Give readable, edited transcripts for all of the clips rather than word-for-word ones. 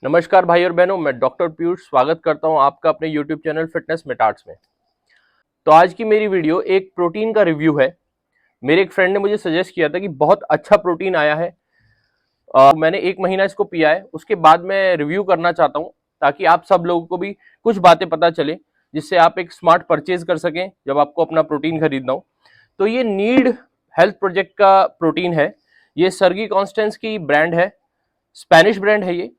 नमस्कार भाई और बहनों, मैं डॉक्टर पीयूष स्वागत करता हूं आपका अपने YouTube चैनल फिटनेस मेटार्ट्स में। तो आज की मेरी वीडियो एक प्रोटीन का रिव्यू है। मेरे एक फ्रेंड ने मुझे सजेस्ट किया था कि बहुत अच्छा प्रोटीन आया है। मैंने 1 महीना इसको पिया है, उसके बाद मैं रिव्यू करना चाहता हूं ताकि आप सब लोगों को भी कुछ बातें पता चले, जिससे आप एक स्मार्ट परचेज कर सकें जब आपको अपना प्रोटीन खरीदना हो। तो ये नीड हेल्थ प्रोजेक्ट का प्रोटीन है। ये सर्गी कॉन्स्टेंस की ब्रांड है, स्पेनिश ब्रांड है ये।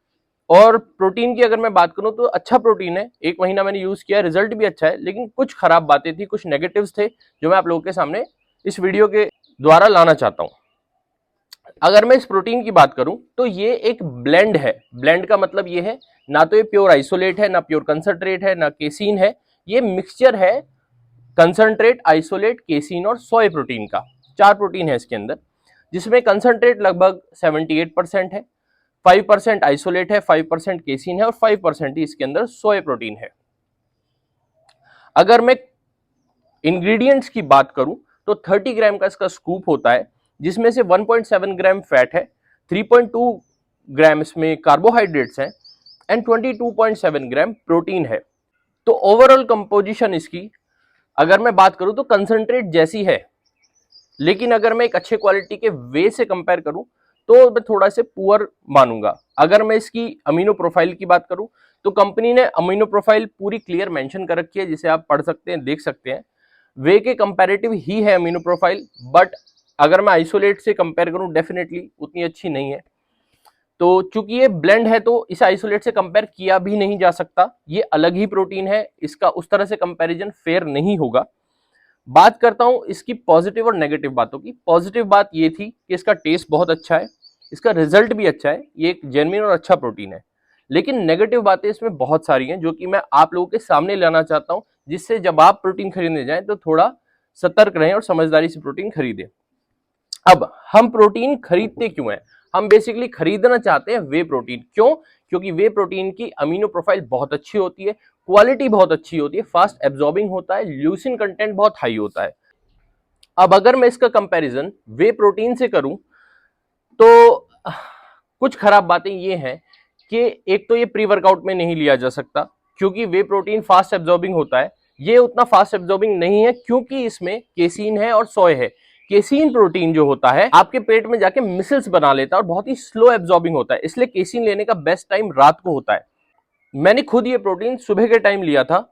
और प्रोटीन की अगर मैं बात करूं तो अच्छा प्रोटीन है। 1 महीना मैंने यूज किया, रिजल्ट भी अच्छा है, लेकिन कुछ खराब बातें थी, कुछ नेगेटिव्स थे जो मैं आप लोगों के सामने इस वीडियो के द्वारा लाना चाहता हूं। अगर मैं इस प्रोटीन की बात करूं तो ये एक ब्लेंड है। ब्लेंड का मतलब ये है, ना तो ये प्योर आइसोलेट है, ना प्योर कंसंट्रेट है, ना केसीन है। ये मिक्सचर है कंसंट्रेट, आइसोलेट, केसीन और सोय प्रोटीन का। 4 प्रोटीन है इसके अंदर, जिसमें कंसंट्रेट लगभग 78% है, 5% आइसोलेट है, 5% केसीन है और 5% ही इसके अंदर सोय प्रोटीन है। अगर मैं इंग्रेडिएंट्स की बात करूं तो 30 ग्राम का इसका स्कूप होता है, जिसमें से 1.7 ग्राम फैट है, 3.2 ग्राम इसमें कार्बोहाइड्रेट्स हैं एंड 22.7 ग्राम प्रोटीन है। तो ओवरऑल कंपोजिशन इसकी अगर मैं बात करूं तो कंसंट्रेट जैसी है, लेकिन अगर मैं एक अच्छे क्वालिटी के वे से कंपेयर करूं तो मैं थोड़ा से पुअर मानूंगा। अगर मैं इसकी अमीनो प्रोफाइल की बात करूं तो कंपनी ने अमीनो प्रोफाइल पूरी क्लियर मेंशन कर रखी है, जिसे आप पढ़ सकते हैं, देख सकते हैं। वे के कंपैरेटिव ही है अमीनो प्रोफाइल, बट अगर मैं आइसोलेट से कंपेयर करूं डेफिनेटली उतनी अच्छी नहीं है। तो चूंकि ये ब्लेंड है तो इसे आइसोलेट से कंपेयर किया भी नहीं जा सकता, ये अलग ही प्रोटीन है, इसका उस तरह से कंपैरिजन फेयर नहीं होगा। बात करता हूं इसकी पॉजिटिव और नेगेटिव बातों की। पॉजिटिव बात ये थी कि इसका टेस्ट बहुत अच्छा है, इसका रिजल्ट भी अच्छा है, ये एक जेन्युइन और अच्छा प्रोटीन है। लेकिन नेगेटिव बातें इसमें बहुत सारी हैं जो कि मैं आप लोगों के सामने लाना चाहता हूं, जिससे जब आप प्रोटीन खरीदने जाएं तो थोड़ा सतर्क रहें और समझदारी से प्रोटीन खरीदें। अब हम प्रोटीन खरीदते क्यों हैं? हम बेसिकली खरीदना चाहते हैं वे प्रोटीन। क्यों? क्योंकि वे प्रोटीन की अमीनो प्रोफाइल बहुत अच्छी होती है, क्वालिटी बहुत अच्छी होती है, फास्ट एब्जॉर्बिंग होता है, ल्यूसिन कंटेंट बहुत हाई होता है। अब अगर मैं इसका कंपैरिजन वे प्रोटीन से करूं तो कुछ खराब बातें ये हैं कि एक तो ये प्री वर्कआउट में नहीं लिया जा सकता, क्योंकि वे प्रोटीन फास्ट एब्जॉर्बिंग होता है। ये उतना फास्ट एब्जॉर्बिंग नहीं है क्योंकि इसमें केसीन है और सोय है। केसीन प्रोटीन जो होता है आपके पेट में जाके मिसल्स बना लेता है और बहुत ही स्लो एब्जॉर्बिंग होता है, इसलिए केसीन लेने का बेस्ट टाइम रात को होता है। मैंने खुद ये प्रोटीन सुबह के टाइम लिया था।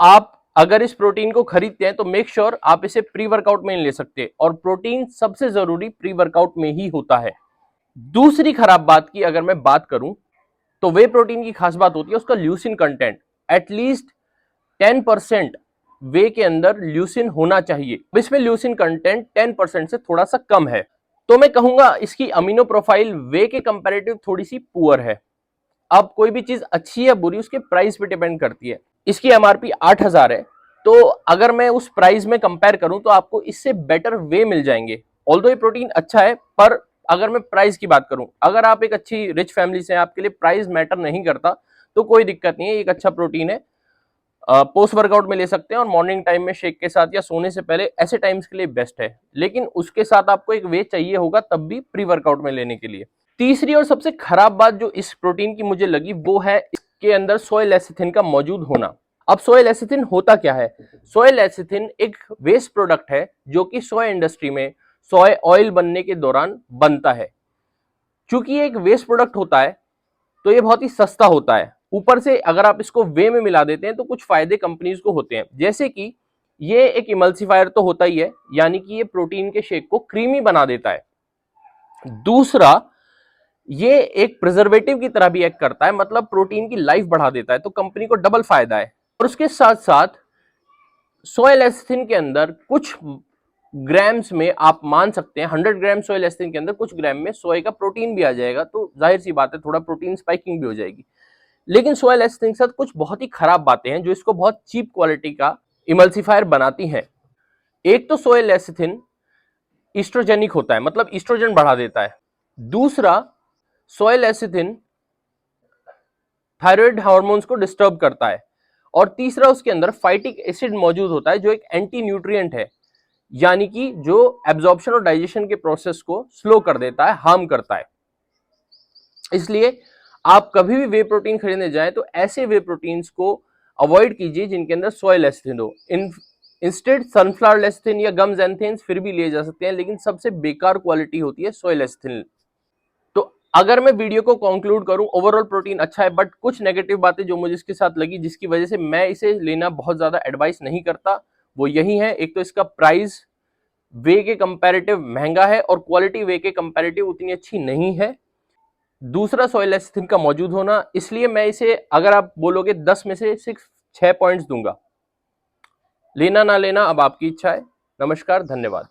आप अगर इस प्रोटीन को खरीदते हैं तो मेक श्योर आप इसे प्री वर्कआउट में नहीं ले सकते, और प्रोटीन सबसे जरूरी प्री वर्कआउट में ही होता है। दूसरी खराब बात की अगर मैं बात करूं तो वे प्रोटीन की खास बात होती है उसका ल्यूसिन कंटेंट। एटलीस्ट 10% वे के अंदर ल्यूसिन होना चाहिए, इसमें ल्यूसिन कंटेंट 10% से थोड़ा सा कम है। तो मैं कहूंगा इसकी अमीनो प्रोफाइल वे के कंपैरेटिव थोड़ी सी पुअर है। अब कोई भी चीज अच्छी या बुरी उसके प्राइस पे डिपेंड करती है। इसकी एमआरपी 8,000 है, तो अगर मैं उस प्राइस में कंपेयर करूं तो आपको इससे बेटर वे मिल जाएंगे। ऑल्दो ये प्रोटीन अच्छा है, पर अगर मैं प्राइस की बात करूं, अगर आप एक अच्छी रिच फैमिली से हैं, आपके लिए प्राइस मैटर नहीं करता, तो कोई दिक्कत नहीं है, एक अच्छा प्रोटीन है। पोस्ट वर्कआउट में ले सकते हैं और मॉर्निंग टाइम में शेक के साथ या सोने से पहले, ऐसे टाइम्स के लिए बेस्ट है। लेकिन उसके साथ आपको एक वे चाहिए होगा तब भी प्री वर्कआउट में लेने के लिए। तीसरी और सबसे खराब बात जो इस प्रोटीन की मुझे लगी वो है इसके अंदर सोय लेसिथिन का मौजूद होना। अब सोय लेसिथिन होता क्या है? सोय लेसिथिन एक वेस्ट प्रोडक्ट है जो कि सोय इंडस्ट्री में सोय ऑयल बनने के दौरान बनता है। चूंकि ये एक वेस्ट प्रोडक्ट होता है तो ये बहुत ही सस्ता होता है। ऊपर से अगर आप इसको वे में मिला देते हैं तो कुछ फायदे कंपनीज को होते हैं, जैसे कि ये एक इमल्सिफायर तो होता ही है, यानी कि ये प्रोटीन के शेक को क्रीमी बना देता है। दूसरा, ये एक प्रिजर्वेटिव की तरह भी एक्ट करता है, मतलब प्रोटीन की लाइफ बढ़ा देता है, तो कंपनी को डबल फायदा है। और उसके साथ साथ सोय लेसिथिन के अंदर कुछ ग्राम्स में आप मान सकते हैं 100 ग्राम सोय लेसिथिन के अंदर कुछ ग्राम में सोय का प्रोटीन भी आ जाएगा, तो जाहिर सी बात है थोड़ा प्रोटीन स्पाइकिंग भी हो जाएगी। लेकिन सोय लेसिथिन के साथ कुछ बहुत ही खराब बातें हैं जो इसको बहुत चीप क्वालिटी का इमल्सिफायर बनाती हैं। एक तो सोय लेसिथिन ईस्ट्रोजेनिक होता है, मतलब ईस्ट्रोजन बढ़ा देता है। दूसरा, सोय लेसिथिन थायराइड हार्मोन्स को डिस्टर्ब करता है। और तीसरा, उसके अंदर फाइटिक एसिड मौजूद होता है जो एक एंटी न्यूट्रिएंट है, यानी कि जो एब्जॉर्प्शन और डाइजेशन के प्रोसेस को स्लो कर देता है, हार्म करता है। इसलिए आप कभी भी वे प्रोटीन खरीदने जाएं तो ऐसे वे प्रोटीन्स को अवॉइड कीजिए जिनके अंदर सोय लेसिथिन हो। इंस्टेड सनफ्लावर लेसिथिन या गम ज़ैंथेन्स फिर भी लिए जा सकते हैं, लेकिन सबसे बेकार क्वालिटी होती है सोय लेसिथिन। तो अगर मैं वीडियो को कंक्लूड करूं, ओवरऑल प्रोटीन अच्छा है, बट कुछ नेगेटिव बातें जो मुझे इसके साथ लगी, जिसकी वजह से मैं इसे लेना बहुत ज्यादा एडवाइस नहीं करता, वो यही है। एक तो इसका प्राइस वे के कंपैरेटिव महंगा है और क्वालिटी वे के कंपैरेटिव उतनी अच्छी नहीं है। दूसरा सोय लेसिथिन का मौजूद होना, इसलिए मैं इसे, अगर आप बोलोगे 10 में से सिर्फ 6 पॉइंट्स दूंगा। लेना ना लेना अब आपकी इच्छा है। नमस्कार, धन्यवाद।